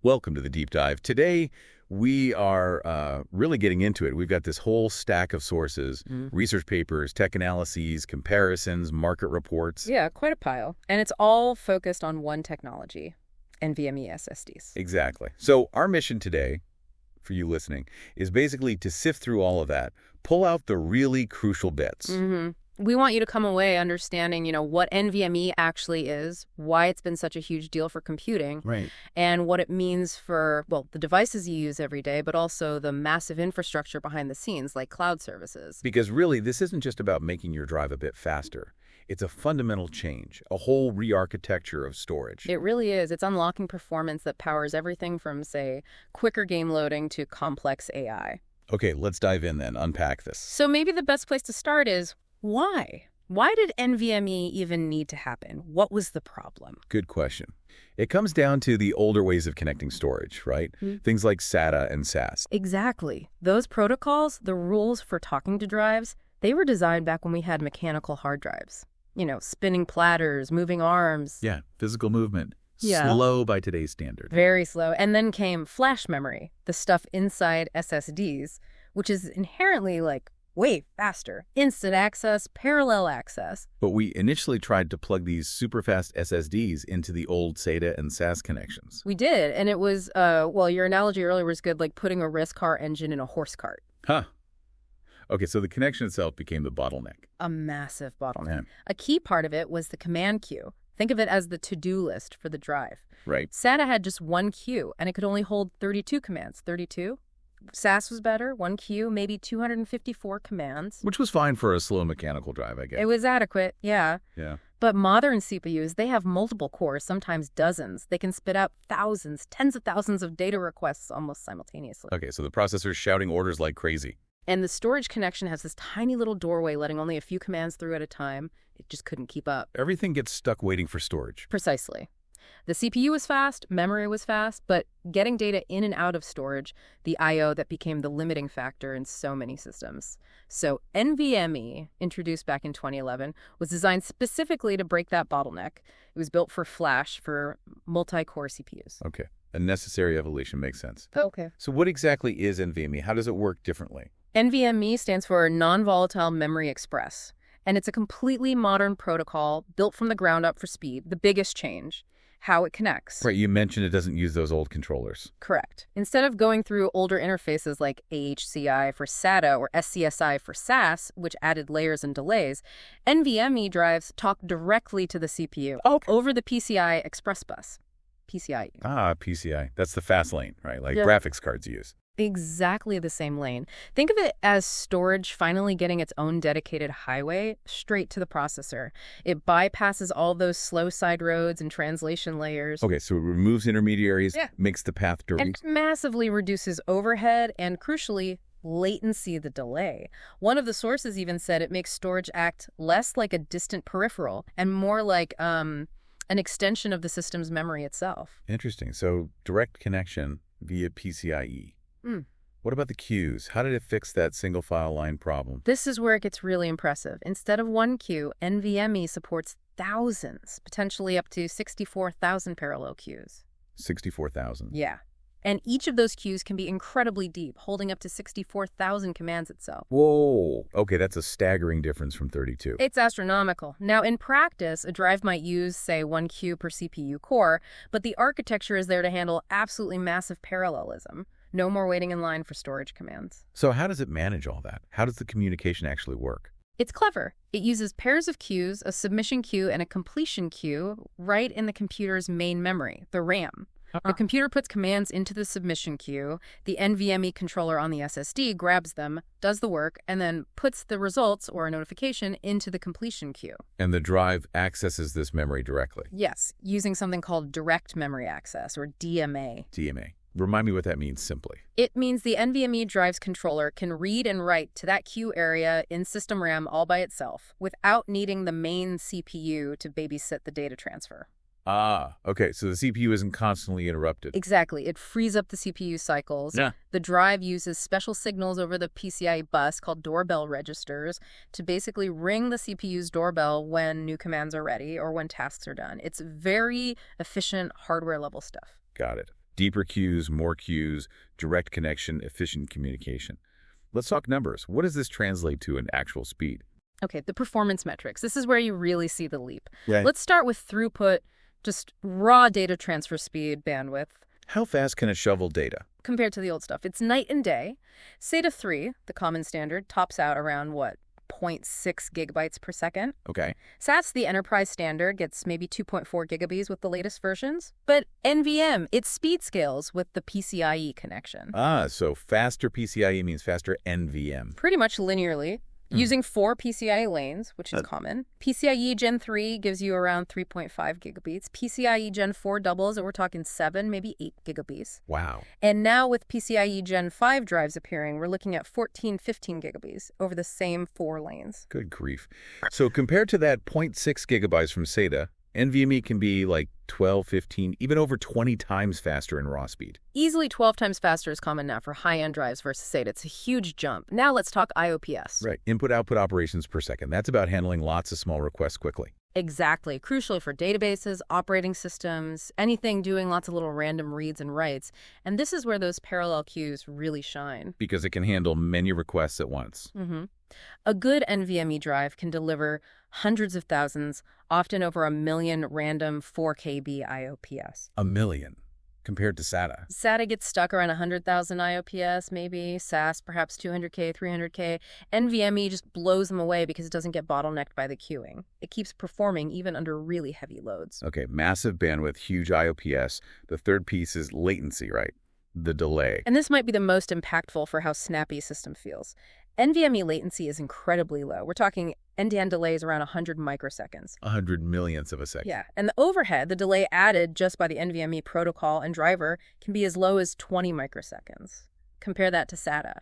Welcome to the Deep Dive. Today, we are really getting into it. We've got this whole stack of sources, research papers, tech analyses, comparisons, market reports. Yeah, quite a pile. And it's all focused on one technology, NVMe SSDs. Exactly. So our mission today, for you listening, is basically to sift through all of that, pull out the really crucial bits. We want you to come away understanding, what NVMe actually is, why it's been such a huge deal for computing, Right. and what it means for, the devices you use every day, but also the massive infrastructure behind the scenes, like cloud services. Because really, this isn't just about making your drive a bit faster. It's a fundamental change, a whole re-architecture of storage. It really is. It's unlocking performance that powers everything from, say, quicker game loading to complex AI. Okay, let's dive in then, unpack this. So maybe the best place to start is, why? Why did NVMe even need to happen? What was the problem? Good question. It comes down to the older ways of connecting storage, right? Things like SATA and SAS. Exactly. Those protocols, the rules for talking to drives, they were designed back when we had mechanical hard drives. Spinning platters, moving arms. Yeah, physical movement. Yeah. Slow by today's standard. Very slow. And then came flash memory, the stuff inside SSDs, which is inherently way faster. Instant access, parallel access. But we initially tried to plug these super-fast SSDs into the old SATA and SAS connections. We did, and it was, your analogy earlier was good, like putting a race car engine in a horse cart. Huh. Okay, so the connection itself became the bottleneck. A massive bottleneck. Yeah. A key part of it was the command queue. Think of it as the to-do list for the drive. Right. SATA had just one queue, and it could only hold 32 commands. 32? SAS was better, one queue, maybe 254 commands. Which was fine for a slow mechanical drive, I guess. It was adequate, yeah. Yeah. But modern CPUs, they have multiple cores, sometimes dozens. They can spit out thousands, tens of thousands of data requests almost simultaneously. Okay, so the processor's shouting orders like crazy. And the storage connection has this tiny little doorway letting only a few commands through at a time. It just couldn't keep up. Everything gets stuck waiting for storage. Precisely. The CPU was fast, memory was fast, but getting data in and out of storage, the I/O that became the limiting factor in so many systems. So NVMe, introduced back in 2011, was designed specifically to break that bottleneck. It was built for flash, for multi-core CPUs. Okay, a necessary evolution makes sense. Okay. So what exactly is NVMe? How does it work differently? NVMe stands for Non-Volatile Memory Express, and it's a completely modern protocol built from the ground up for speed, the biggest change. How it connects. Right, you mentioned it doesn't use those old controllers. Correct. Instead of going through older interfaces like AHCI for SATA or SCSI for SAS, which added layers and delays, NVMe drives talk directly to the CPU over the PCI Express bus. PCIe. Ah, PCI. That's the fast lane, right? Like Yeah. graphics cards use. Exactly the same lane. Think of it as storage finally getting its own dedicated highway straight to the processor. It bypasses all those slow side roads and translation layers. Okay, so it removes intermediaries, Yeah. makes the path dirty. And massively reduces overhead and, crucially, latency, the delay. One of the sources even said it makes storage act less like a distant peripheral and more like an extension of the system's memory itself. Interesting. So direct connection via PCIe. What about the queues? How did it fix that single file line problem? This is where it gets really impressive. Instead of one queue, NVMe supports thousands, potentially up to 64,000 parallel queues. 64,000. Yeah. And each of those queues can be incredibly deep, holding up to 64,000 commands itself. Whoa. Okay, that's a staggering difference from 32. It's astronomical. Now, in practice, a drive might use, say, one queue per CPU core, but the architecture is there to handle absolutely massive parallelism. No more waiting in line for storage commands. So how does it manage all that? How does the communication actually work? It's clever. It uses pairs of queues, a submission queue and a completion queue, right in the computer's main memory, the RAM. The computer puts commands into the submission queue, the NVMe controller on the SSD grabs them, does the work, and then puts the results, or a notification, into the completion queue. And the drive accesses this memory directly? Yes, using something called direct memory access, or DMA. DMA. Remind me what that means simply. It means the NVMe drive's controller can read and write to that queue area in system RAM all by itself, without needing the main CPU to babysit the data transfer. Ah, okay, so the CPU isn't constantly interrupted. Exactly. It frees up the CPU cycles. Yeah. The drive uses special signals over the PCI bus called doorbell registers to basically ring the CPU's doorbell when new commands are ready or when tasks are done. It's very efficient hardware-level stuff. Got it. Deeper queues, more queues, direct connection, efficient communication. Let's talk numbers. What does this translate to in actual speed? Okay, the performance metrics. This is where you really see the leap. Yeah. Let's start with throughput, just raw data transfer speed, bandwidth. How fast can it shovel data? Compared to the old stuff, it's night and day. SATA 3, the common standard, tops out around, what, 0.6 gigabytes per second? Okay. SAS, the enterprise standard, gets maybe 2.4 gigabits with the latest versions. But NVM, it speed scales with the PCIe connection. So faster PCIe means faster NVM. Pretty much linearly. Using 4 PCIe lanes, which is common. PCIe Gen 3 gives you around 3.5 gigabits. PCIe Gen 4 doubles, and we're talking 7, maybe 8 gigabits. Wow. And now with PCIe Gen 5 drives appearing, we're looking at 14, 15 gigabits over the same 4 lanes. Good grief. So compared to that 0.6 gigabytes from SATA, NVMe can be like 12, 15, even over 20 times faster in raw speed. Easily 12 times faster is common now for high-end drives versus SATA. It's a huge jump. Now let's talk IOPS. Right. Input-output operations per second. That's about handling lots of small requests quickly. Exactly. Crucially for databases, operating systems, anything doing lots of little random reads and writes. And this is where those parallel queues really shine. Because it can handle many requests at once. A good NVMe drive can deliver hundreds of thousands, often over 1 million random 4KB IOPS. 1 million compared to SATA. SATA gets stuck around 100,000 IOPS, maybe. SAS, perhaps 200K, 300K. NVMe just blows them away because it doesn't get bottlenecked by the queuing. It keeps performing even under really heavy loads. Okay, massive bandwidth, huge IOPS. The third piece is latency, right? The delay. And this might be the most impactful for how snappy a system feels. NVMe latency is incredibly low. We're talking end-to-end delays around 100 microseconds. 100 millionths of a second. Yeah, and the overhead, the delay added just by the NVMe protocol and driver, can be as low as 20 microseconds. Compare that to SATA.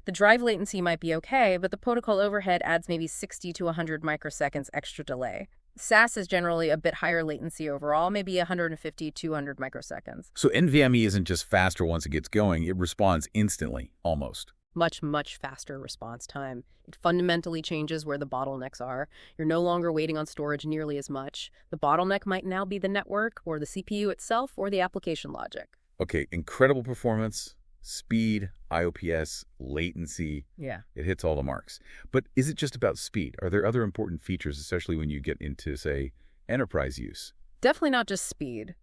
The drive latency might be okay, but the protocol overhead adds maybe 60 to 100 microseconds extra delay. SAS is generally a bit higher latency overall, maybe 150, 200 microseconds. So NVMe isn't just faster once it gets going, it responds instantly, almost. Much, much faster response time. It fundamentally changes where the bottlenecks are. You're no longer waiting on storage nearly as much. The bottleneck might now be the network or the CPU itself or the application logic. Okay, incredible performance, speed, IOPS, latency. Yeah. It hits all the marks. But is it just about speed? Are there other important features, especially when you get into, say, enterprise use? Definitely not just speed.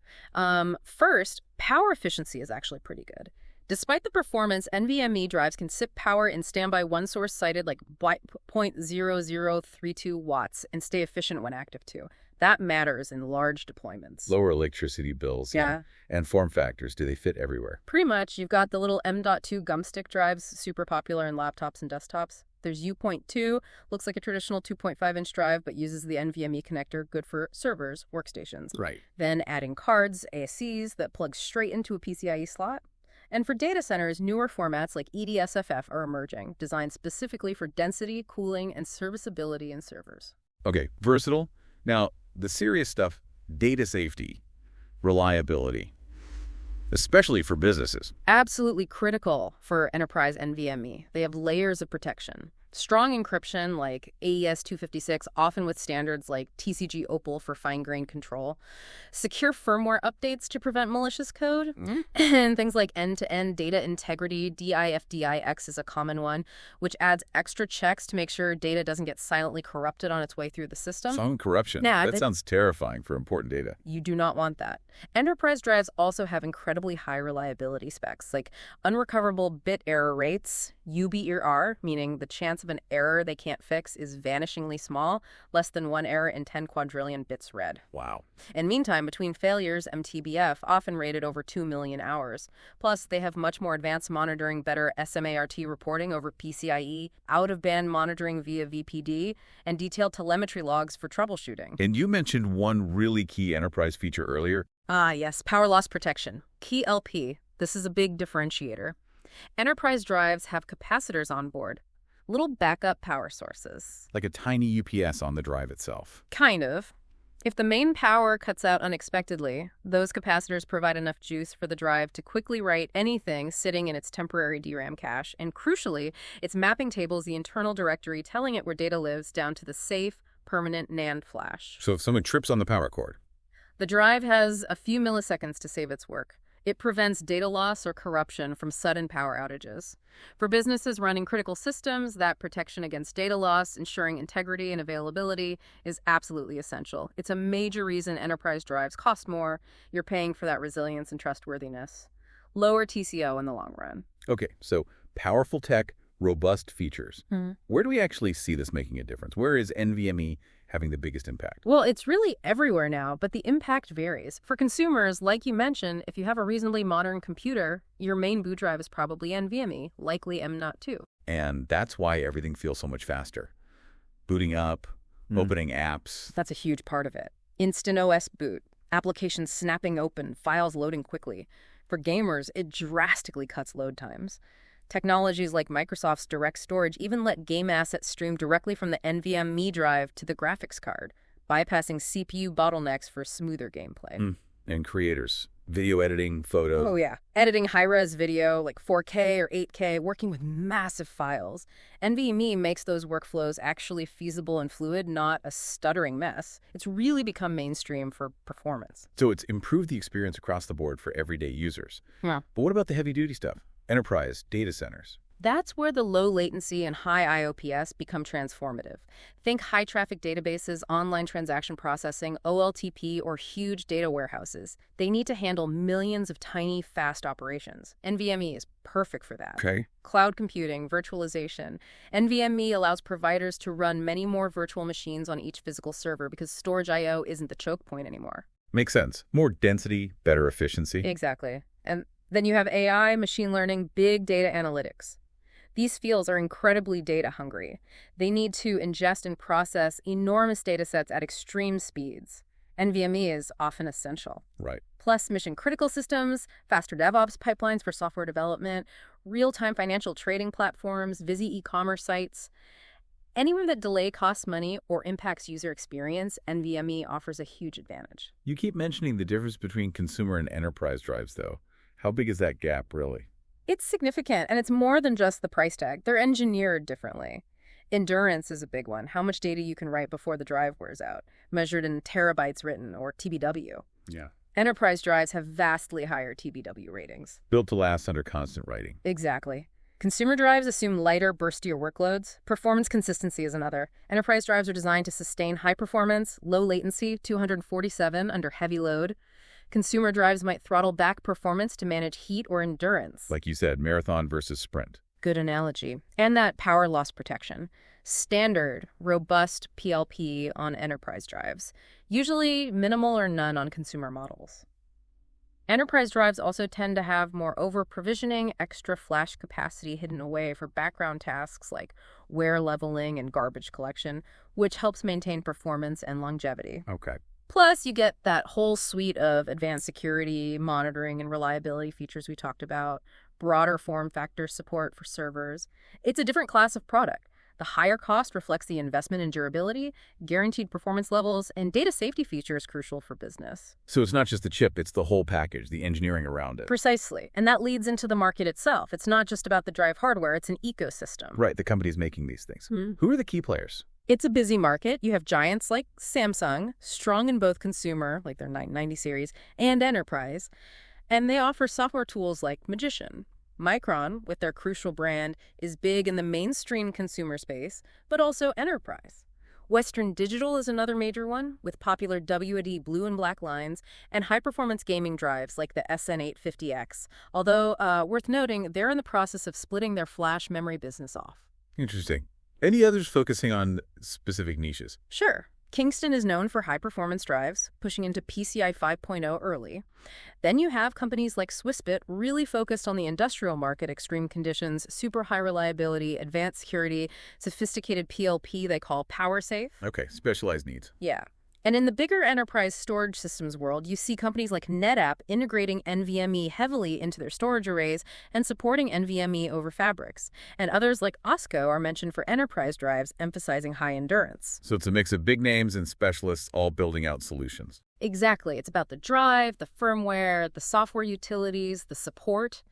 First, power efficiency is actually pretty good. Despite the performance, NVMe drives can sip power in standby. One source cited like 0.0032 watts and stay efficient when active too. That matters in large deployments. Lower electricity bills. Yeah. And form factors, do they fit everywhere? Pretty much. You've got the little M.2 gumstick drives, super popular in laptops and desktops. There's U.2, looks like a traditional 2.5-inch drive, but uses the NVMe connector, good for servers, workstations. Right. Then adding cards, ASCs, that plug straight into a PCIe slot. And for data centers, newer formats like EDSFF are emerging, designed specifically for density, cooling, and serviceability in servers. Okay, versatile. Now, the serious stuff, data safety, reliability, especially for businesses. Absolutely critical for enterprise NVMe. They have layers of protection. Strong encryption like AES-256, often with standards like TCG Opal for fine-grained control. Secure firmware updates to prevent malicious code. And things like end-to-end data integrity, DIFDIX is a common one, which adds extra checks to make sure data doesn't get silently corrupted on its way through the system. Some corruption. That sounds terrifying for important data. You do not want that. Enterprise drives also have incredibly high reliability specs, like unrecoverable bit error rates, UBER, meaning the chance of an error they can't fix is vanishingly small, less than 1 error in 10 quadrillion bits read. Wow. And meantime, between failures, MTBF, often rated over 2 million hours. Plus, they have much more advanced monitoring, better SMART reporting over PCIe, out-of-band monitoring via VPD, and detailed telemetry logs for troubleshooting. And you mentioned one really key enterprise feature earlier. Ah, yes, power loss protection. Key LP. This is a big differentiator. Enterprise drives have capacitors on board, little backup power sources. Like a tiny UPS on the drive itself. Kind of. If the main power cuts out unexpectedly, those capacitors provide enough juice for the drive to quickly write anything sitting in its temporary DRAM cache, and crucially, its mapping tables the internal directory telling it where data lives down to the safe, permanent NAND flash. So if someone trips on the power cord. The drive has a few milliseconds to save its work. It prevents data loss or corruption from sudden power outages. For businesses running critical systems, that protection against data loss, ensuring integrity and availability, is absolutely essential. It's a major reason enterprise drives cost more. You're paying for that resilience and trustworthiness. Lower TCO in the long run. Okay, so powerful tech, robust features. Where do we actually see this making a difference? Where is NVMe having the biggest impact? Well, it's really everywhere now, but the impact varies. For consumers, like you mentioned, if you have a reasonably modern computer, your main boot drive is probably NVMe, likely M.2. And that's why everything feels so much faster. Booting up, opening apps. That's a huge part of it. Instant OS boot, applications snapping open, files loading quickly. For gamers, it drastically cuts load times. Technologies like Microsoft's Direct Storage even let game assets stream directly from the NVMe drive to the graphics card, bypassing CPU bottlenecks for smoother gameplay. And creators, video editing, photos. Oh, yeah. Editing high-res video like 4K or 8K, working with massive files. NVMe makes those workflows actually feasible and fluid, not a stuttering mess. It's really become mainstream for performance. So it's improved the experience across the board for everyday users. Yeah. But what about the heavy-duty stuff? Enterprise, data centers. That's where the low latency and high IOPS become transformative. Think high-traffic databases, online transaction processing, OLTP, or huge data warehouses. They need to handle millions of tiny, fast operations. NVMe is perfect for that. Okay. Cloud computing, virtualization. NVMe allows providers to run many more virtual machines on each physical server because storage I/O isn't the choke point anymore. Makes sense. More density, better efficiency. Exactly. And then you have AI, machine learning, big data analytics. These fields are incredibly data hungry. They need to ingest and process enormous data sets at extreme speeds. NVMe is often essential. Right. Plus mission-critical systems, faster DevOps pipelines for software development, real-time financial trading platforms, busy e-commerce sites. Anywhere that delay costs money or impacts user experience, NVMe offers a huge advantage. You keep mentioning the difference between consumer and enterprise drives, though. How big is that gap, really? It's significant, and it's more than just the price tag. They're engineered differently. Endurance is a big one. How much data you can write before the drive wears out, measured in terabytes written, or TBW. Yeah. Enterprise drives have vastly higher TBW ratings. Built to last under constant writing. Exactly. Consumer drives assume lighter, burstier workloads. Performance consistency is another. Enterprise drives are designed to sustain high performance, low latency, 247 under heavy load. Consumer drives might throttle back performance to manage heat or endurance. Like you said, marathon versus sprint. Good analogy. And that power loss protection. Standard, robust PLP on enterprise drives. Usually minimal or none on consumer models. Enterprise drives also tend to have more over-provisioning, extra flash capacity hidden away for background tasks like wear leveling and garbage collection, which helps maintain performance and longevity. Okay. Plus, you get that whole suite of advanced security, monitoring, and reliability features we talked about, broader form factor support for servers. It's a different class of product. The higher cost reflects the investment in durability, guaranteed performance levels, and data safety features crucial for business. So it's not just the chip, it's the whole package, the engineering around it. Precisely. And that leads into the market itself. It's not just about the drive hardware, it's an ecosystem. Right, the companies making these things. Who are the key players? It's a busy market. You have giants like Samsung, strong in both consumer, like their 990 series, and enterprise. And they offer software tools like Magician. Micron, with their Crucial brand, is big in the mainstream consumer space, but also enterprise. Western Digital is another major one, with popular WD blue and black lines and high-performance gaming drives like the SN850X, although, worth noting, they're in the process of splitting their flash memory business off. Interesting. Any others focusing on specific niches? Sure. Kingston is known for high-performance drives, pushing into PCI 5.0 early. Then you have companies like Swissbit, really focused on the industrial market, extreme conditions, super high reliability, advanced security, sophisticated PLP they call PowerSafe. Okay, specialized needs. Yeah. And in the bigger enterprise storage systems world, you see companies like NetApp integrating NVMe heavily into their storage arrays and supporting NVMe over fabrics. And others like OSCO are mentioned for enterprise drives, emphasizing high endurance. So it's a mix of big names and specialists all building out solutions. Exactly. It's about the drive, the firmware, the software utilities, the support,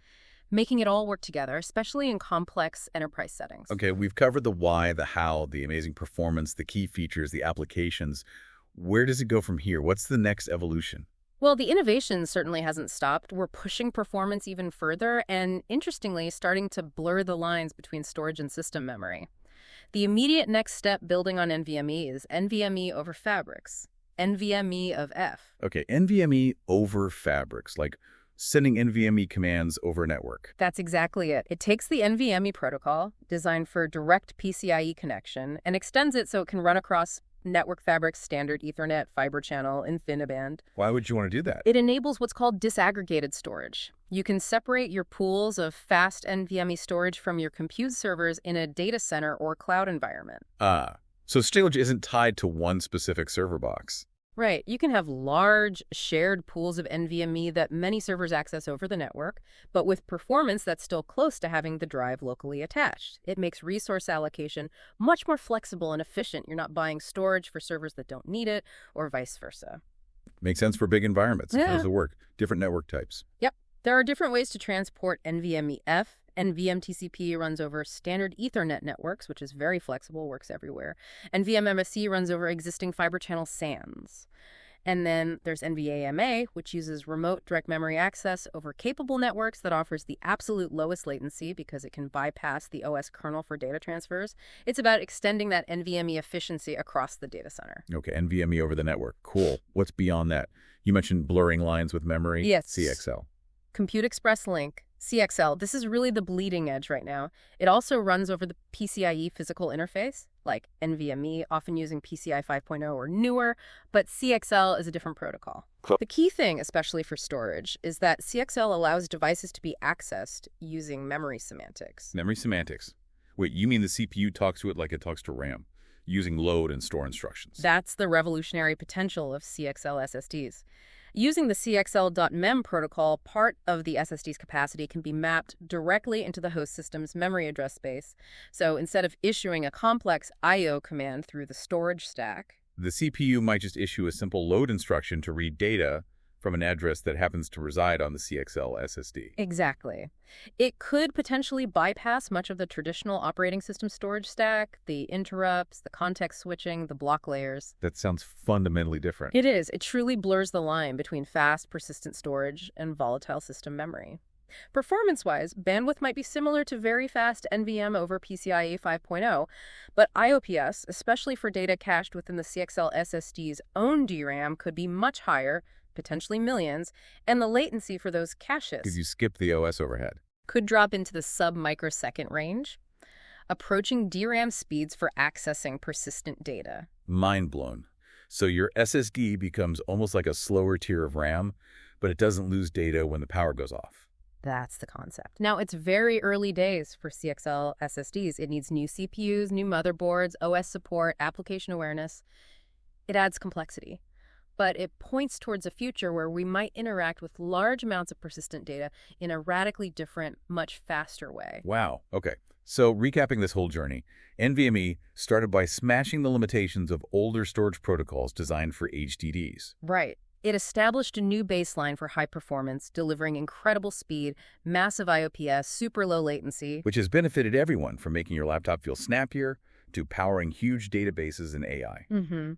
making it all work together, especially in complex enterprise settings. Okay, we've covered the why, the how, the amazing performance, the key features, the applications. Where does it go from here? What's the next evolution? Well, the innovation certainly hasn't stopped. We're pushing performance even further and, interestingly, starting to blur the lines between storage and system memory. The immediate next step building on NVMe is NVMe over Fabrics, NVMe of F. Okay, NVMe over fabrics, like sending NVMe commands over a network. That's exactly it. It takes the NVMe protocol, designed for direct PCIe connection, and extends it so it can run across network fabric's standard Ethernet, fiber channel, InfiniBand. Why would you want to do that? It enables what's called disaggregated storage. You can separate your pools of fast NVMe storage from your compute servers in a data center or cloud environment. So storage isn't tied to one specific server box. Right. You can have large shared pools of NVMe that many servers access over the network, but with performance that's still close to having the drive locally attached. It makes resource allocation much more flexible and efficient. You're not buying storage for servers that don't need it, or vice versa. Makes sense for big environments. Yeah. How does it work? Different network types. Yep. There are different ways to transport NVMe F. NVMe TCP runs over standard Ethernet networks, which is very flexible, works everywhere. NVMe MSE runs over existing fiber channel SANs. And then there's NVMe, which uses remote direct memory access over capable networks that offers the absolute lowest latency because it can bypass the OS kernel for data transfers. It's about extending that NVMe efficiency across the data center. Okay, NVMe over the network. Cool. What's beyond that? You mentioned blurring lines with memory. Yes. CXL. Compute Express Link, CXL, this is really the bleeding edge right now. It also runs over the PCIe physical interface, like NVMe, often using PCI 5.0 or newer, but CXL is a different protocol. Cool. The key thing, especially for storage, is that CXL allows devices to be accessed using memory semantics. Memory semantics. Wait, you mean the CPU talks to it like it talks to RAM, using load and store instructions? That's the revolutionary potential of CXL SSDs. Using the CXL.mem protocol, part of the SSD's capacity can be mapped directly into the host system's memory address space. So instead of issuing a complex I/O command through the storage stack, The CPU might just issue a simple load instruction to read data from an address that happens to reside on the CXL SSD. exactly. It could potentially bypass much of the traditional operating system storage stack, the interrupts, the context switching, the block layers. That sounds fundamentally different. It is. It truly blurs the line between fast, persistent storage and volatile system memory. Performance-wise, bandwidth might be similar to very fast NVMe over PCIe 5.0, but IOPS, especially for data cached within the CXL SSD's own DRAM, could be much higher, potentially millions, and the latency for those caches Because you skipped the OS overhead. could drop into the sub-microsecond range, approaching DRAM speeds for accessing persistent data. Mind blown. So your SSD becomes almost like a slower tier of RAM, but it doesn't lose data when the power goes off. That's the concept. Now, it's very early days for CXL SSDs. It needs new CPUs, new motherboards, OS support, application awareness. It adds complexity. But it points towards a future where we might interact with large amounts of persistent data in a radically different, much faster way. Wow. Okay. So recapping this whole journey, NVMe started by smashing the limitations of older storage protocols designed for HDDs. Right. It established a new baseline for high performance, delivering incredible speed, massive IOPS, super low latency. Which has benefited everyone from making your laptop feel snappier to powering huge databases and AI.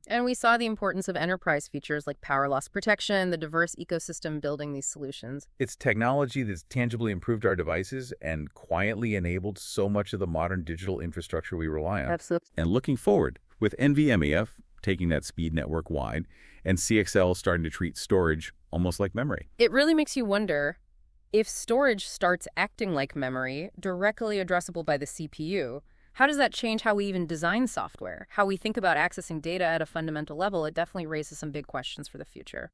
And we saw the importance of enterprise features like power loss protection, the diverse ecosystem building these solutions. It's technology that's tangibly improved our devices and quietly enabled so much of the modern digital infrastructure we rely on. Absolutely. And looking forward, with NVMe taking that speed network wide and CXL starting to treat storage almost like memory. It really makes you wonder, if storage starts acting like memory, directly addressable by the CPU, how does that change how we even design software? How we think about accessing data at a fundamental level? It definitely raises some big questions for the future.